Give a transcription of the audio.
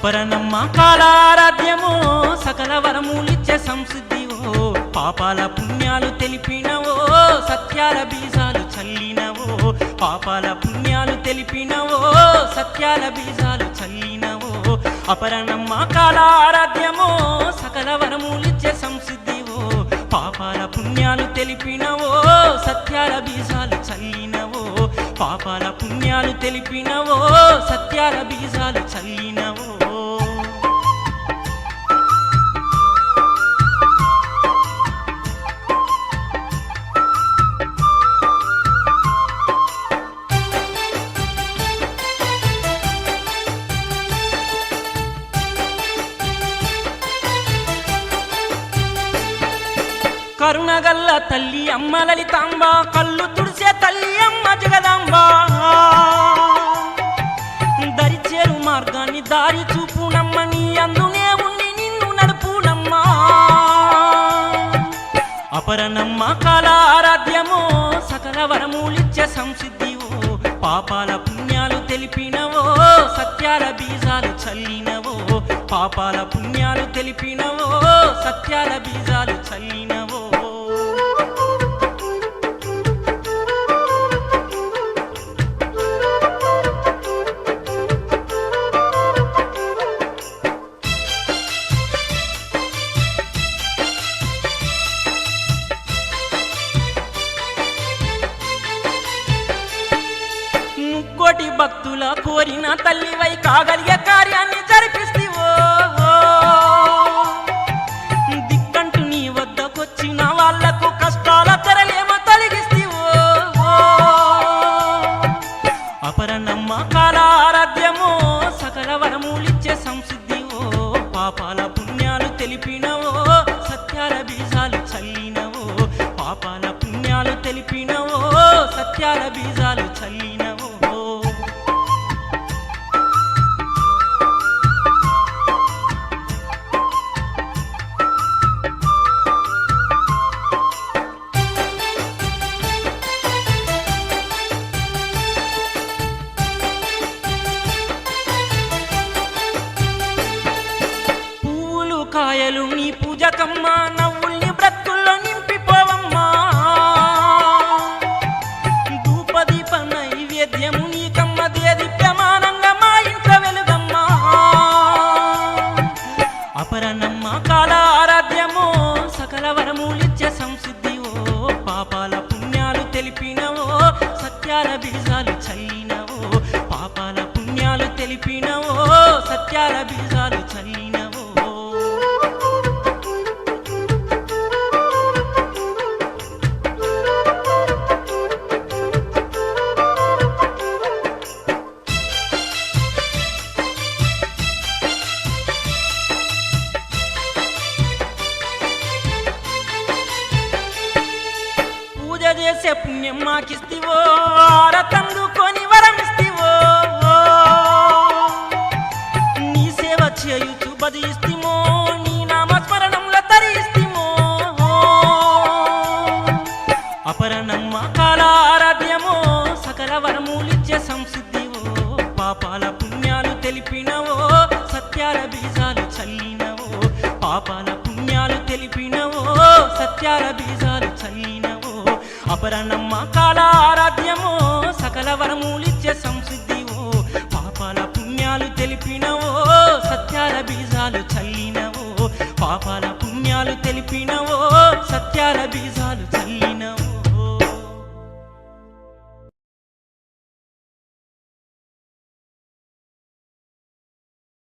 అపరనమ్మ కాలారాధ్యమో సకల వరములిచ్చే సంసిద్ధివో పాపాల పుణ్యాలు తెలిపినవో సత్యాల బీజాలు చల్లినవో పాపాల పుణ్యాలు తెలిపినవో సత్యాల బీజాలు చల్లినవో అపరనమ్మ కాలారాధ్యమో సకల వరములిచ్చే సంసిద్ధివో పాపాల పుణ్యాలు తెలిపినవో సత్యాల బీజాలు చల్లినవో పాపాల పుణ్యాలు తెలిపినవో సత్యాల బీజాలు చల్లినవో కరుణగల్ల తల్లి అమ్మ లలితాంబ కళ్ళు తుడిసే తల్లి అమ్మ జగదాంబ దరిచేరు మార్గాన్ని దారి చూపునమ్మ నీ అందునే ఉండి నిన్ను నడుపునమ్మా అపరనమ్మ కాలారాధ్యమో సకల వరములిచ్చే సంసిద్ధివో పాపాల పుణ్యాలు తెలిపినవో సత్యాల బీజాలు చల్లినవో పాపాల పుణ్యాలు తెలిపినవో సత్యాల బీజాలు చల్లినవో ముక్కోటి భక్తుల కోరిన తల్లివై కాగలిగే కార్యాన్ని జరిపిస్తివో దిక్కంటూ నీ వద్దకొచ్చిన వాళ్లకు కష్టాల తెరలేమో తొలగిస్తివో అపరనమ్మ కాలారాధ్యమో సకల వరములిచ్చే సంసిద్ధివో పాపాల పుణ్యాలు తెలిపినవో సత్యాల బీజాలు చల్లినవో పాపాల పుణ్యాలు తెలిపినవో సత్యాల బీజాలు చల్లినవో కాయలు నీ పూజకమ్మ నవ్వుల్ని బ్రతుల్లో నింపిపోవమ్మా ధూపదీప నైవేద్యము నీకమ్మ దేదీప్యమానంగా మా ఇంట్లో వెలుగమ్మా అపరనమ్మ కాలారాధ్యమో సకల వరములిచ్చే సంసిద్ధివో పాపాల పుణ్యాలు తెలిపినవో సత్యాల బీజాలు చల్లినవో పాపాల పుణ్యాలు తెలిపినవో సత్యాల బీజాలు చల్లినవో చేసే పుణ్యం మాకిస్తివో ఆరతందుకొని వరమిస్తివో నీ సేవ చేయుచు బదిస్తిమో నీ నామస్మరణంలో తరిస్తిమో అపరనమ్మ కాలారాధ్యమో సకల వరములిచ్చే సంసిద్ధివో పాపాల పుణ్యాలు తెలిపినవో సత్యాల బీజాలు చల్లినవో పాపాల పుణ్యాలు తెలిపినవో సత్యాల బీజాలు చల్లినవో అపరనమ్మ కాలారాధ్యమో సకల వరములిచ్చే సంసిద్ధివో పాపాల పుణ్యాలు తెలిపినవో సత్యాల బీజాలు చల్లినవో పాపాల పుణ్యాలు తెలిపినవో సత్యాల బీజాలు చల్లినవో